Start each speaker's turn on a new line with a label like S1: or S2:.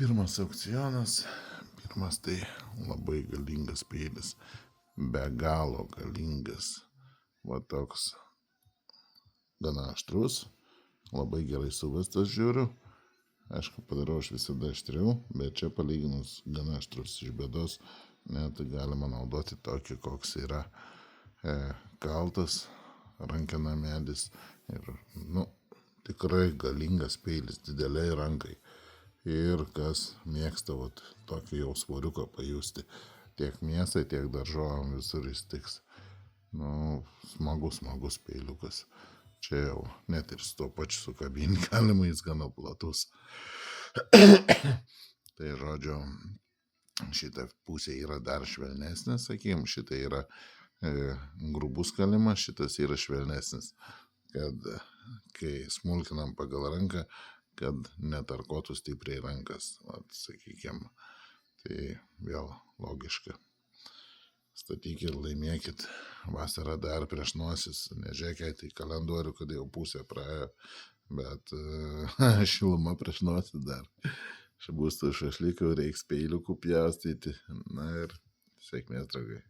S1: Pirmas aukcionas, tai labai galingas peilis, be galo galingas, va toks gana aštrus, labai gerai suvestas žiūriu, aišku, padarau aš visada aštriau, bet čia palyginus gana aštrus iš bėdos, net galima naudoti tokį, koks yra kaltas, rankena medis ir, tikrai galingas peilis dideliai rankai. Ir kas mėgsta tokį jau svoriuką pajusti, tiek mėsai, tiek daržovam visur įstiks. Smagus peiliukas. Čia jau net ir su tuo pačiu sukabinti galima, jis gana platus. Tai žodžiu, šita pusė yra dar švelnesnė, sakykim, šita yra grubus kalimas, šitas yra švelnesnis, kad kai smulkinam pagal ranką, kad netarkotų stipriai rankas, sakykim, tai vėl logiška. Statykit, laimėkit, vasara dar prieš nosis, nežiūrėkit į kalendorių, kad jau pusė praėjo, bet šiluma prieš nosis dar. Bus tų šašlykų, reiks peiliukų pjaustyti, ir sėkmės, draugai.